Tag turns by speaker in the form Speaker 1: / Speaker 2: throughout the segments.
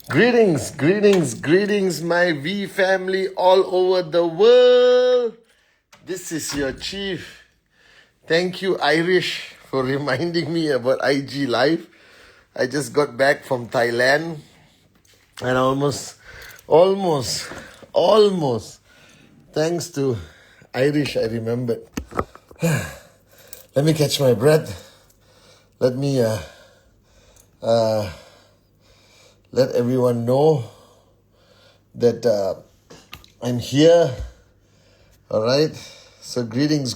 Speaker 1: Greetings, greetings, greetings, my V family all over the world. This is your chief. Thank you, Irish, for reminding me about IG Live. I just got back from Thailand and almost, thanks to Irish, I remembered. Let me catch my breath. Let me let everyone know that I'm here. All right. So greetings,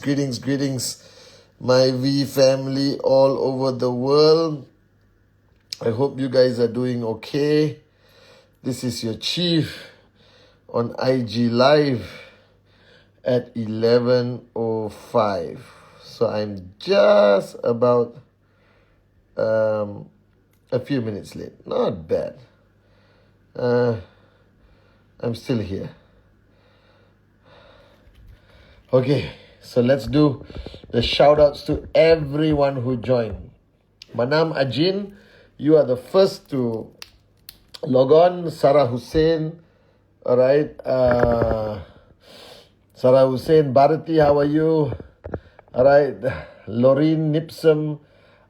Speaker 1: my V family all over the world. I hope you guys are doing okay. This is your chief on IG Live at 11:05. So I'm just about a few minutes late. Not bad. I'm still here. Okay, so let's do the shout outs to everyone who joined. Manam Ajin, you are the first to log on. Sarah Hussein, all right. Sarah Hussein, Bharati, how are you? All right. Loreen Nipsum,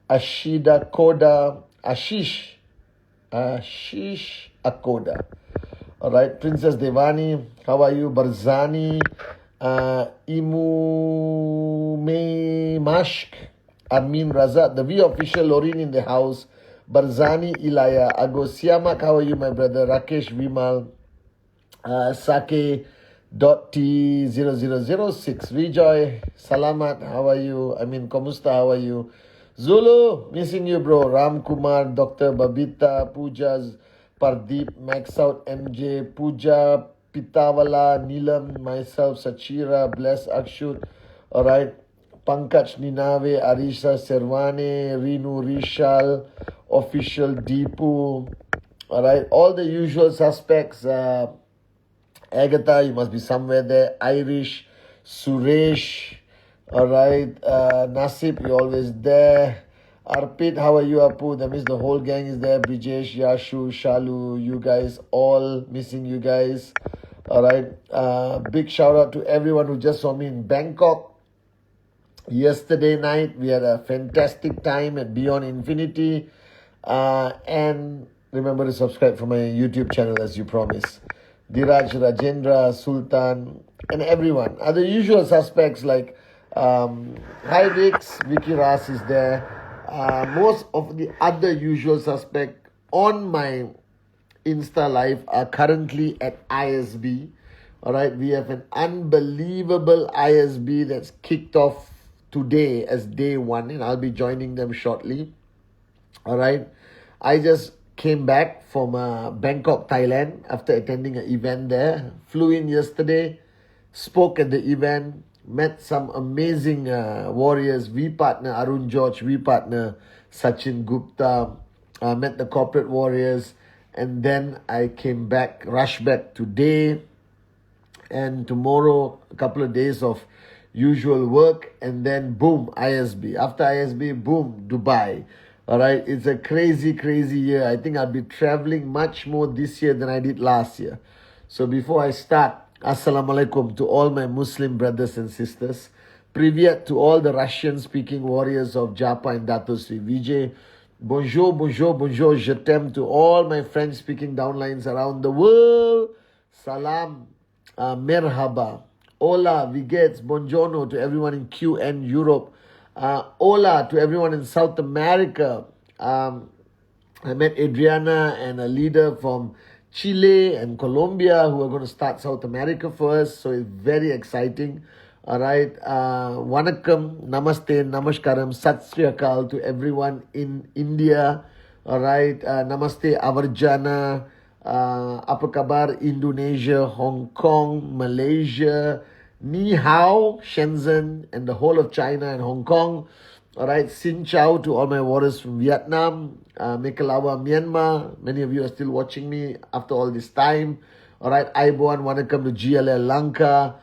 Speaker 1: Ashida Koda, Ashish Akoda. All right, Princess Devani, how are you? Barzani, Imume Mashk, Amin Razak, the V official, Lorin in the house, Barzani Ilaya, Agosiamak, how are you, my brother? Rakesh Vimal, Sake.T0006, Vijoy, Salamat, how are you? Komusta, how are you? Zulu, missing you, bro. Ram Kumar, Dr. Babita, Pooja, Pardeep, Max Out, MJ, Pooja, Pitawala, Neelam, myself, Sachira, Bless Akshut, alright. Pankaj Ninave, Arisha Serwane, Rinu Rishal, Official Deepu, alright. All the usual suspects, Agatha, you must be somewhere there. Irish, Suresh, all right. Nasib, you're always there. Arpit, how are you, Apu? That means the whole gang is there. Brijesh, Yashu, Shalu, you guys, all missing you guys. All right. Big shout out to everyone who just saw me in Bangkok yesterday night. We had a fantastic time at Beyond Infinity. And remember to subscribe for my YouTube channel as you promised. Diraj, Rajendra, Sultan, and everyone. Are the usual suspects like Hi Vix, Vicky Ras is there. Most of the other usual suspects on my Insta Live are currently at ISB. Alright, we have an unbelievable ISB that's kicked off today as day one, and I'll be joining them shortly. Alright, I just came back from Bangkok, Thailand after attending an event there. Flew in yesterday, spoke at the event, met some amazing warriors. V partner Arun George, V partner Sachin Gupta, met the corporate warriors, and then I came back, rushed back today and tomorrow, a couple of days of usual work, and then boom, ISB. After ISB, boom, Dubai. All right, it's a crazy year. I think I'll be traveling much more this year than I did last year. So before I start, Assalamu alaikum to all my Muslim brothers and sisters. Privyat to all the Russian-speaking warriors of Japa and Dato Sri Vijay. Bonjour, je t'aime to all my French-speaking downlines around the world. Salam, merhaba. Hola, wie geht's? Buongiorno to everyone in QN Europe. Hola to everyone in South America. I met Adriana and a leader from Chile and Colombia who are going to start South America first. So it's very exciting. All right. Vanakkam, namaste, namaskaram, sat sri akal to everyone in India. All right. Namaste, Avarjana. Apa kabar, Indonesia, Hong Kong, Malaysia, Ni Hao, Shenzhen, and the whole of China and Hong Kong. All right, Xin Chao to all my warriors from Vietnam, Mekalawa, Myanmar. Many of you are still watching me after all this time. All right, Aiboan, welcome to GLL Lanka.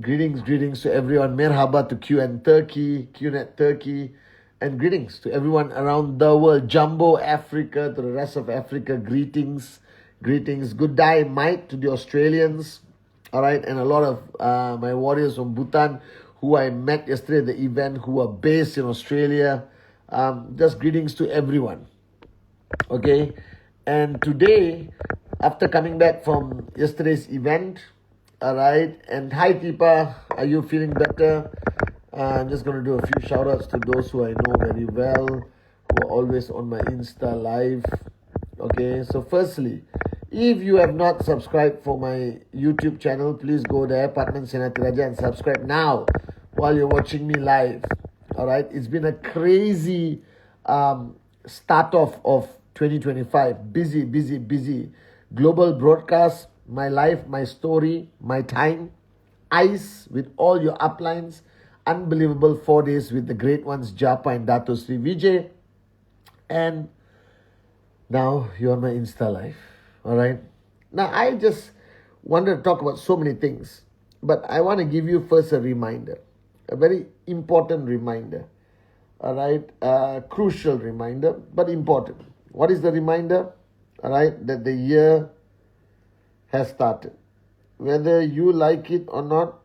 Speaker 1: Greetings to everyone. Merhaba to QN Turkey, QNet Turkey. and greetings to everyone around the world. Jumbo Africa, to the rest of Africa, greetings. Greetings. Good day, Mike, to the Australians. All right, and a lot of my warriors from Bhutan who I met yesterday at the event who are based in Australia. Just greetings to everyone. Okay, and today, after coming back from yesterday's event, all right, and hi Tipa, are you feeling better? I'm just going to do a few shout outs to those who I know very well, who are always on my Insta live. Okay, so firstly, if you have not subscribed for my YouTube channel, please go there, Pathman Senathirajah, and subscribe now while you're watching me live. All right, it's been a crazy start off of 2025. Busy. Global broadcast, my life, my story, my time. ICE with all your uplines. Unbelievable 4 days with the great ones, Japa and Dato Sri Vijay. And now you're on my Insta live. All right. Now I just wanted to talk about so many things, but I want to give you first a reminder, a very important reminder. All right. Crucial reminder, but important. What is the reminder? All right. That the year has started. Whether you like it or not,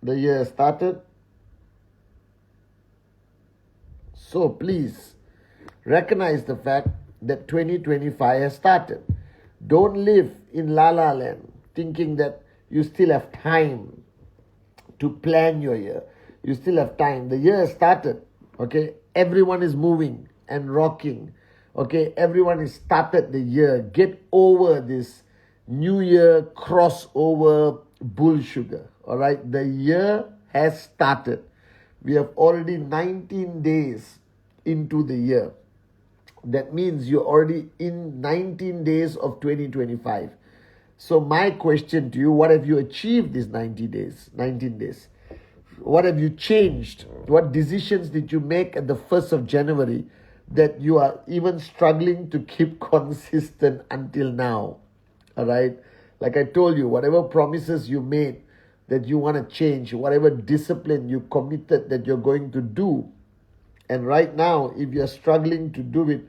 Speaker 1: the year has started. So please recognize the fact that 2025 has started. Don't live in la la land thinking that you still have time to plan your year. You still have time. The year has started. Okay, everyone is moving and rocking. Okay, everyone has started the year. Get over this New Year crossover bull sugar. All right, the year has started. We have already 19 days into the year. That means you're already in 19 days of 2025. So my question to you, what have you achieved these 19 days? What have you changed? What decisions did you make at the 1st of January that you are even struggling to keep consistent until now? All right. Like I told you, whatever promises you made that you want to change, whatever discipline you committed that you're going to do. And right now, if you're struggling to do it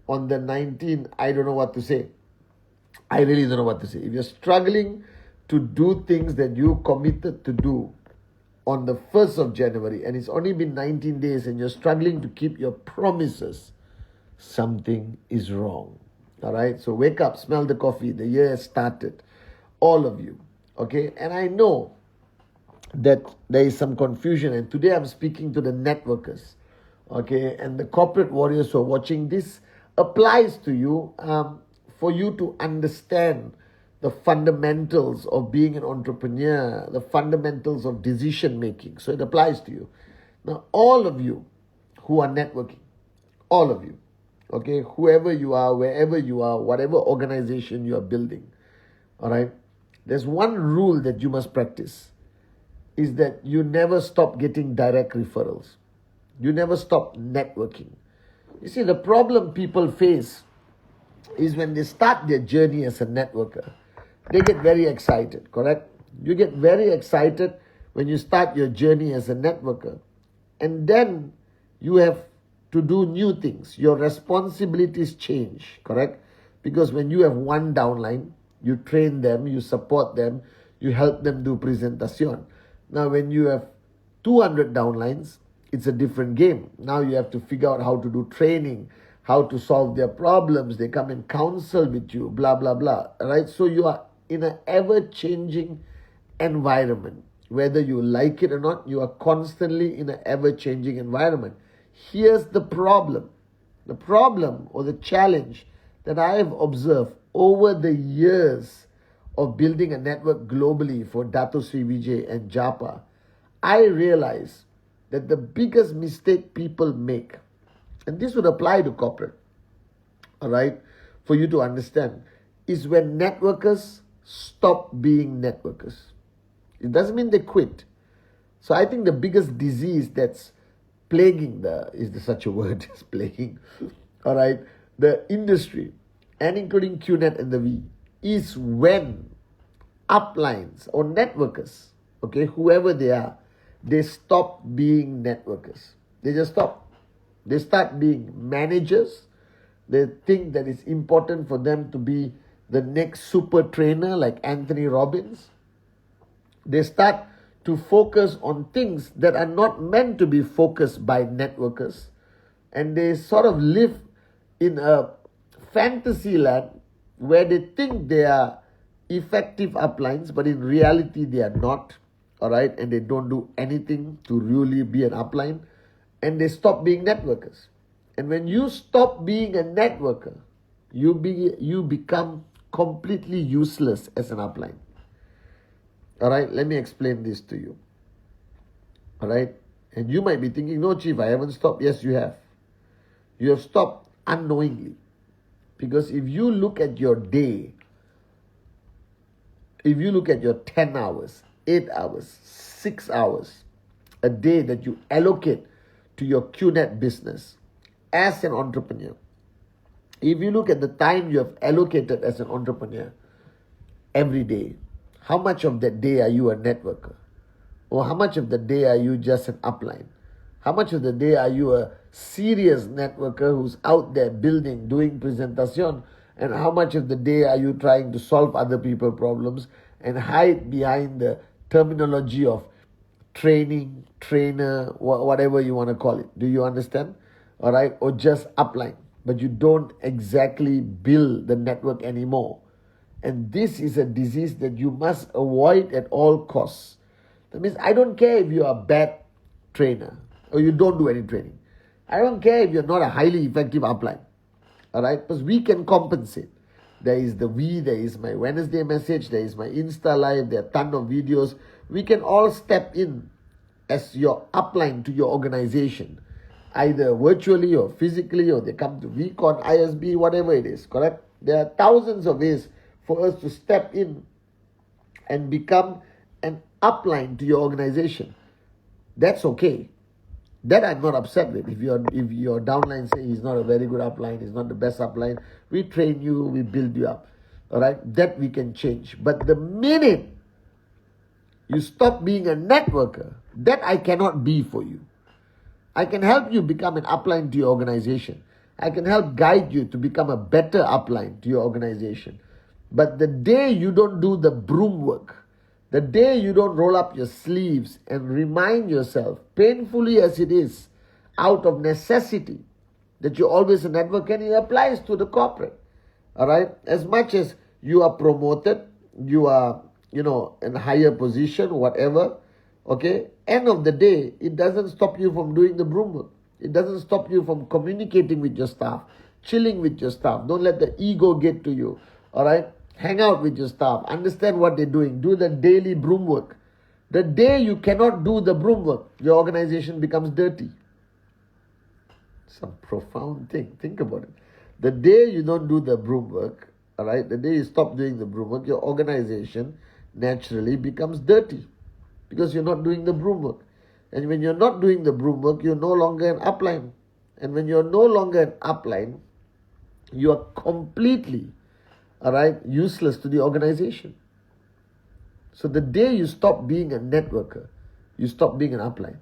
Speaker 1: on the 19th, I don't know what to say. I really don't know what to say. If you're struggling to do things that you committed to do on the 1st of January, and it's only been 19 days and you're struggling to keep your promises, something is wrong. All right, so wake up, smell the coffee. The year has started. All of you. Okay, and I know that there is some confusion, and today I'm speaking to the networkers. Okay, and the corporate warriors who are watching this applies to you for you to understand the fundamentals of being an entrepreneur, the fundamentals of decision making. So it applies to you. Now, all of you who are networking, all of you, okay, whoever you are, wherever you are, whatever organization you are building, all right, there's one rule that you must practice, is that you never stop getting direct referrals. You never stop networking. You see, the problem people face is when they start their journey as a networker, they get very excited, correct? You get very excited when you start your journey as a networker. And then you have to do new things. Your responsibilities change, correct? Because when you have one downline, you train them, you support them, you help them do presentation. Now, when you have 200 downlines, it's a different game. Now you have to figure out how to do training, how to solve their problems. They come and counsel with you, blah, blah, blah. Right? So you are in an ever-changing environment. Whether you like it or not, you are constantly in an ever-changing environment. Here's the problem. The problem or the challenge that I have observed over the years of building a network globally for Dato Sri Vijay and Japa, I realize that the biggest mistake people make, and this would apply to corporate, all right, for you to understand, is when networkers stop being networkers. It doesn't mean they quit. So I think the biggest disease that's plaguing such a word is plaguing, all right, the industry, and including QNet and the V, is when uplines or networkers, okay, whoever they are, they stop being networkers. They just stop. They start being managers. They think that it's important for them to be the next super trainer like Anthony Robbins. They start to focus on things that are not meant to be focused by networkers. And they sort of live in a fantasy land where they think they are effective uplines, but in reality they are not. All right, and they don't do anything to really be an upline, and they stop being networkers. And when you stop being a networker, you become completely useless as an upline. All right, let me explain this to you. All right, and you might be thinking, no, Chief, I haven't stopped. Yes, you have. You have stopped unknowingly. Because if you look at your day, if you look at your 10 hours, 8 hours, 6 hours a day that you allocate to your QNet business as an entrepreneur, if you look at the time you have allocated as an entrepreneur every day, how much of that day are you a networker? Or how much of the day are you just an upline? How much of the day are you a serious networker who's out there building, doing presentation? And how much of the day are you trying to solve other people's problems and hide behind the terminology of training, trainer, whatever you want to call it? Do you understand? All right? Or just upline. But you don't exactly build the network anymore. And this is a disease that you must avoid at all costs. That means I don't care if you're a bad trainer or you don't do any training. I don't care if you're not a highly effective upline. All right? Because we can compensate. There is the there is my Wednesday message, there is my Insta live, there are a ton of videos. We can all step in as your upline to your organization, either virtually or physically, or they come to VCon, ISB, whatever it is, correct? There are thousands of ways for us to step in and become an upline to your organization. That's okay. That I'm not upset with. If your downline say he's not a very good upline, he's not the best upline, we train you, we build you up. All right? That we can change. But the minute you stop being a networker, that I cannot be for you. I can help you become an upline to your organization. I can help guide you to become a better upline to your organization. But the day you don't do the broom work, the day you don't roll up your sleeves and remind yourself, painfully as it is, out of necessity, that you're always a networker, and it applies to the corporate. All right? As much as you are promoted, you are, in a higher position, whatever, okay? End of the day, it doesn't stop you from doing the broom work. It doesn't stop you from communicating with your staff, chilling with your staff. Don't let the ego get to you. All right? Hang out with your staff. Understand what they're doing. Do the daily broom work. The day you cannot do the broom work, your organization becomes dirty. Some profound thing. Think about it. The day you don't do the broom work, all right, the day you stop doing the broom work, your organization naturally becomes dirty because you're not doing the broom work. And when you're not doing the broom work, you're no longer an upline. And when you're no longer an upline, you are completely, all right, useless to the organization. So the day you stop being a networker, you stop being an upline.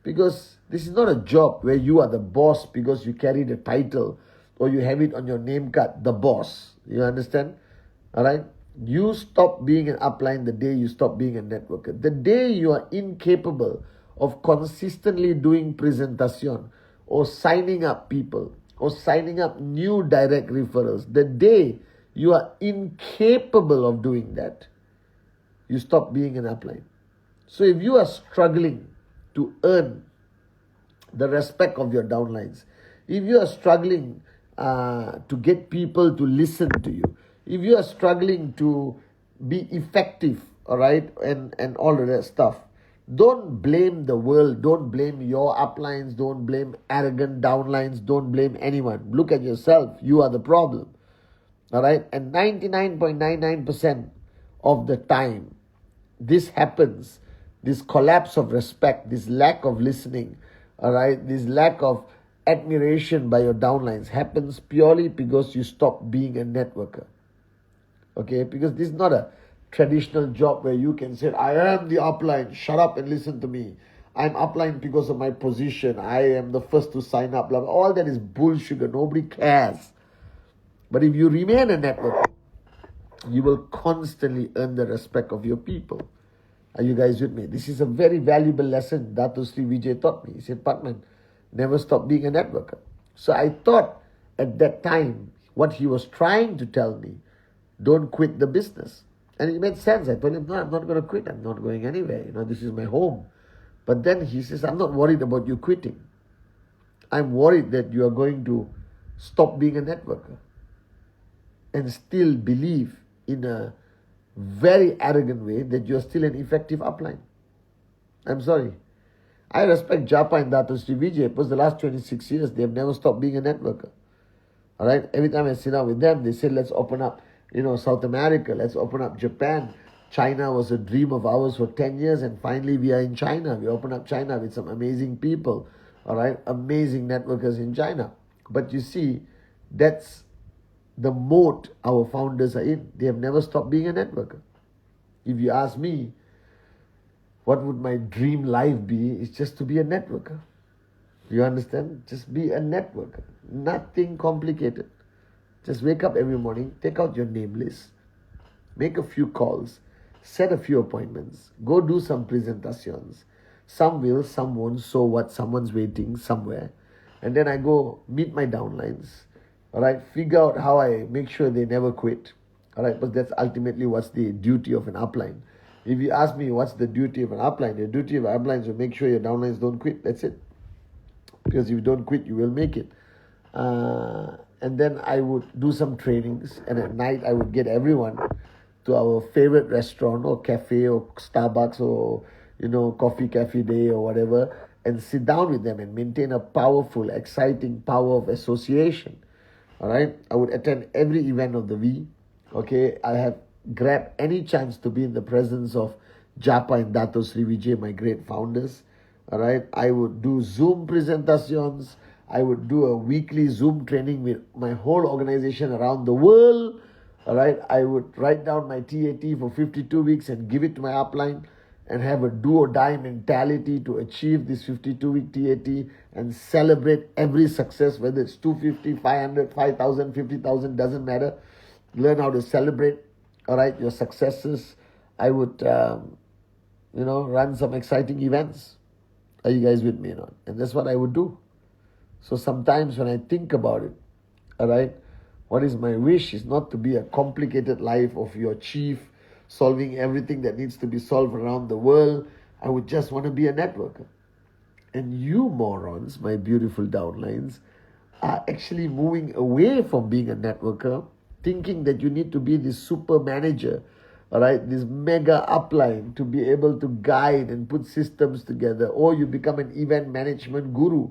Speaker 1: Because this is not a job where you are the boss because you carry the title or you have it on your name card, the boss. You understand? All right? You stop being an upline the day you stop being a networker. The day you are incapable of consistently doing presentation or signing up people or signing up new direct referrals, the day you are incapable of doing that, you stop being an upline. So if you are struggling to earn the respect of your downlines, if you are struggling to get people to listen to you, if you are struggling to be effective, all right, and all of that stuff, don't blame the world, don't blame your uplines, don't blame arrogant downlines, don't blame anyone. Look at yourself. You are the problem. All right? And 99.99% of the time, this happens, this collapse of respect, this lack of listening, all right, this lack of admiration by your downlines happens purely because you stop being a networker. Okay? Because this is not a traditional job where you can say, I am the upline, shut up and listen to me. I'm upline because of my position. I am the first to sign up. Blah, blah. All that is bullshit. Nobody cares. But if you remain a networker, you will constantly earn the respect of your people. Are you guys with me? This is a very valuable lesson Dato Sri Vijay taught me. He said, Pathman, never stop being a networker. So I thought at that time, what he was trying to tell me, don't quit the business. And it made sense. I told him, no, I'm not going to quit. I'm not going anywhere. This is my home. But then he says, I'm not worried about you quitting. I'm worried that you are going to stop being a networker and still believe in a very arrogant way that you're still an effective upline. I'm sorry. I respect Japa and Dato Sri Vijay because the last 26 years, they have never stopped being a networker. All right? Every time I sit down with them, they say, let's open up, South America. Let's open up Japan. China was a dream of ours for 10 years, and finally we are in China. We open up China with some amazing people. All right? Amazing networkers in China. But you see, that's the moat our founders are in. They have never stopped being a networker. If you ask me, what would my dream life be? Is just to be a networker. You understand? Just be a networker. Nothing complicated. Just wake up every morning, take out your name list, make a few calls, set a few appointments, go do some presentations. Some will, some won't. So what? Someone's waiting somewhere. And then I go meet my downlines. All right, figure out how I make sure they never quit. All right, but that's ultimately what's the duty of an upline. If you ask me what's the duty of an upline, the duty of an upline is to make sure your downlines don't quit. That's it. Because if you don't quit, you will make it. And then I would do some trainings, and at night I would get everyone to our favorite restaurant or cafe or Starbucks or coffee cafe day or whatever, and sit down with them and maintain a powerful, exciting power of association. All right, I would attend every event of the V. Okay, I have grabbed any chance to be in the presence of Japa and Dato Sri Vijay, my great founders. All right, I would do Zoom presentations. I would do a weekly Zoom training with my whole organization around the world. All right, I would write down my TAT for 52 weeks and give it to my upline and have a do or die mentality to achieve this 52-week TAT and celebrate every success, whether it's 250, 500, 5,000, 50,000, doesn't matter. Learn how to celebrate, all right, your successes. I would, run some exciting events. Are you guys with me or not? And that's what I would do. So sometimes when I think about it, all right, what is my wish is not to be a complicated life of your chief, solving everything that needs to be solved around the world. I would just want to be a networker. And you morons, my beautiful downlines, are actually moving away from being a networker, thinking that you need to be this super manager, all right, this mega upline to be able to guide and put systems together, or you become an event management guru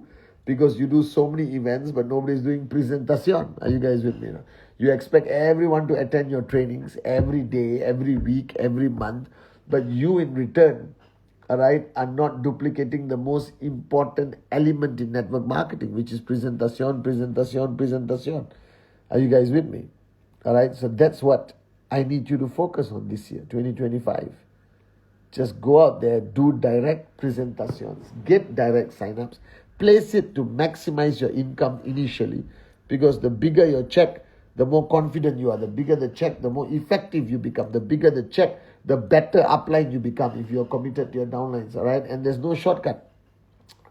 Speaker 1: because you do so many events but nobody's doing presentation. Are you guys with me now? You expect everyone to attend your trainings every day, every week, every month, but you in return, all right, are not duplicating the most important element in network marketing, which is presentation. Are you guys with me? All right, so that's what I need you to focus on this year, 2025. Just go out there, do direct presentations, get direct signups, place it to maximize your income initially, because the bigger your check, the more confident you are. The bigger the check, the more effective you become. The bigger the check, the better upline you become if you're committed to your downlines, all right? And there's no shortcut.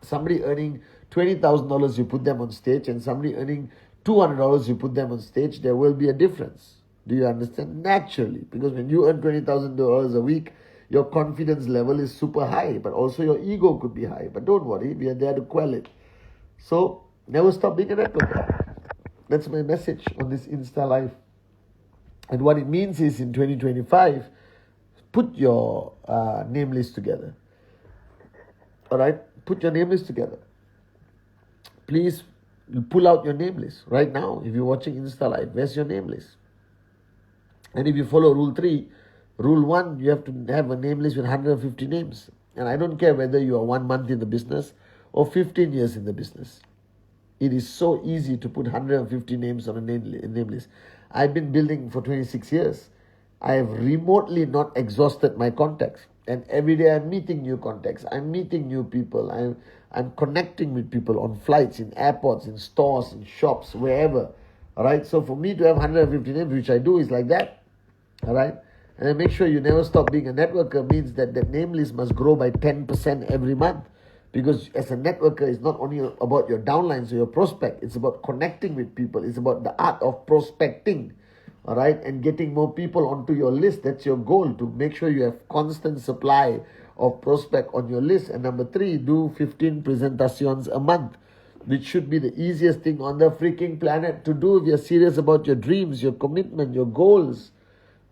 Speaker 1: Somebody earning $20,000, you put them on stage, and somebody earning $200, you put them on stage, there will be a difference. Do you understand? Naturally, because when you earn $20,000 a week, your confidence level is super high, but also your ego could be high. But don't worry, we are there to quell it. So, never stop being a networker. That's my message on this Insta Live. And what it means is in 2025, put your name list together. All right? Put your name list together. Please pull out your name list right now. If you're watching Insta Live, where's your name list? And if you follow Rule 3, Rule 1, you have to have a name list with 150 names. And I don't care whether you are 1 month in the business or 15 years in the business. It is so easy to put 150 names on a name list. I've been building for 26 years. I have remotely not exhausted my contacts. And every day I'm meeting new contacts. I'm meeting new people. I'm connecting with people on flights, in airports, in stores, in shops, wherever. All right. So for me to have 150 names, which I do, is like that. All right. And then make sure you never stop being a networker means that the name list must grow by 10% every month. Because as a networker, it's not only about your downlines or your prospect, it's about connecting with people. It's about the art of prospecting, all right, and getting more people onto your list. That's your goal, to make sure you have constant supply of prospect on your list. And number 3, do 15 presentations a month, which should be the easiest thing on the freaking planet to do if you're serious about your dreams, your commitment, your goals,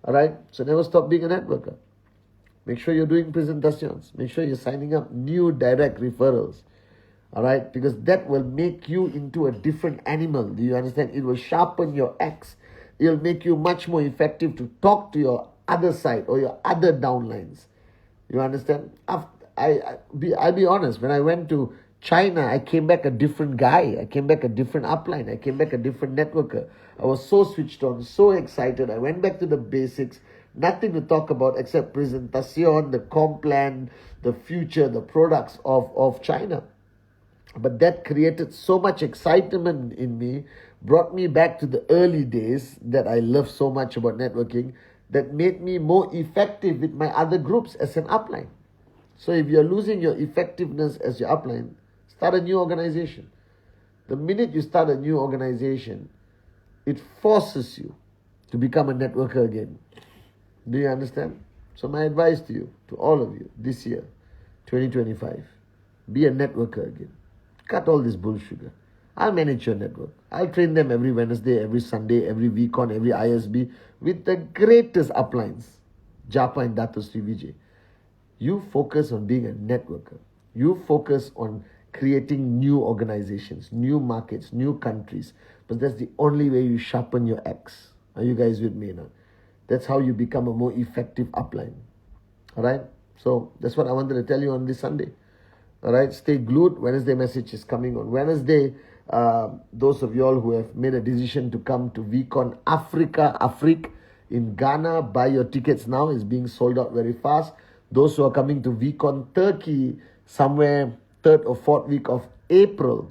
Speaker 1: all right. So never stop being a networker. Make sure you're doing presentations. Make sure you're signing up new direct referrals. All right? Because that will make you into a different animal. Do you understand? It will sharpen your axe. It'll make you much more effective to talk to your other side or your other downlines. You understand? I'll be honest. When I went to China, I came back a different guy. I came back a different upline. I came back a different networker. I was so switched on, so excited. I went back to the basics. Nothing to talk about except presentation, the comp plan, the future, the products of China. But that created so much excitement in me, brought me back to the early days that I love so much about networking, that made me more effective with my other groups as an upline. So if you're losing your effectiveness as your upline, start a new organization. The minute you start a new organization, it forces you to become a networker again. Do you understand? So my advice to you, to all of you, this year, 2025, be a networker again. Cut all this bullshit. I'll manage your network. I'll train them every Wednesday, every Sunday, every week on every ISB with the greatest uplines, Japa and Dato Sri Vijay. You focus on being a networker. You focus on creating new organizations, new markets, new countries. But that's the only way you sharpen your axe. Are you guys with me now? That's how you become a more effective upline. All right? So that's what I wanted to tell you on this Sunday. All right? Stay glued. Wednesday message is coming on Wednesday. Those of y'all who have made a decision to come to VCon Afrique in Ghana, buy your tickets now. It's being sold out very fast. Those who are coming to VCon Turkey, somewhere 3rd or 4th week of April,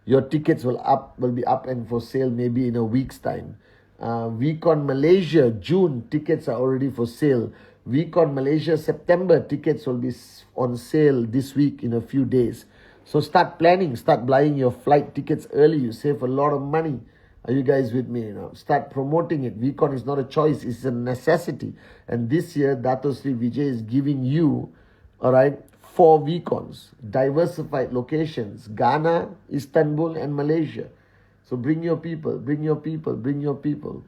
Speaker 1: your tickets will be up and for sale maybe in a week's time. VCon Malaysia, June, tickets are already for sale. VCon Malaysia, September, tickets will be on sale this week in a few days. So start planning, start buying your flight tickets early. You save a lot of money. Are you guys with me? Start promoting it. VCon is not a choice, it's a necessity. And this year, Dato Sri Vijay is giving you, all right, 4 VCons, diversified locations, Ghana, Istanbul, and Malaysia. So bring your people, bring your people, bring your people.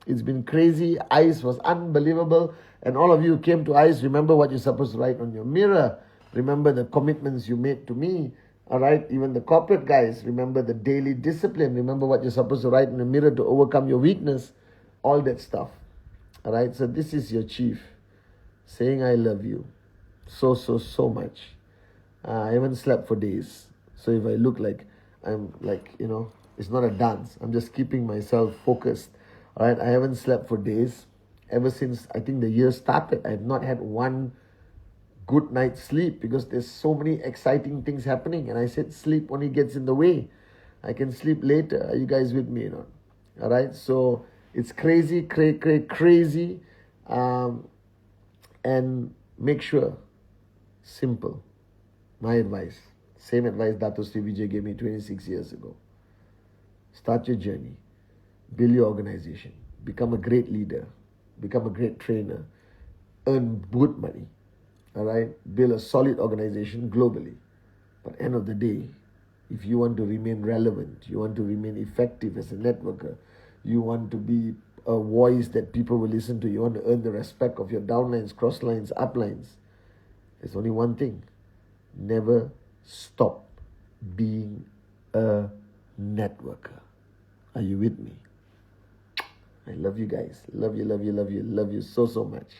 Speaker 1: It's been crazy. ICE was unbelievable. And all of you came to ICE. Remember what you're supposed to write on your mirror. Remember the commitments you made to me. All right. Even the corporate guys, remember the daily discipline. Remember what you're supposed to write in the mirror to overcome your weakness. All that stuff. All right. So this is your chief saying, I love you so much. I haven't slept for days. So if I look like I'm like, it's not a dance. I'm just keeping myself focused. All right. I haven't slept for days. Ever since I think the year started, I have not had one good night's sleep because there's so many exciting things happening. And I said sleep only gets in the way. I can sleep later. Are you guys with me? All right. So it's crazy. And make sure, simple. My advice. Same advice Dato Sri Vijay gave me 26 years ago. Start your journey. Build your organization. Become a great leader. Become a great trainer. Earn good money. All right? Build a solid organization globally. But end of the day, if you want to remain relevant, you want to remain effective as a networker, you want to be a voice that people will listen to, you want to earn the respect of your downlines, crosslines, uplines, there's only one thing. Never stop being a networker. Are you with me? I love you guys. Love you so much.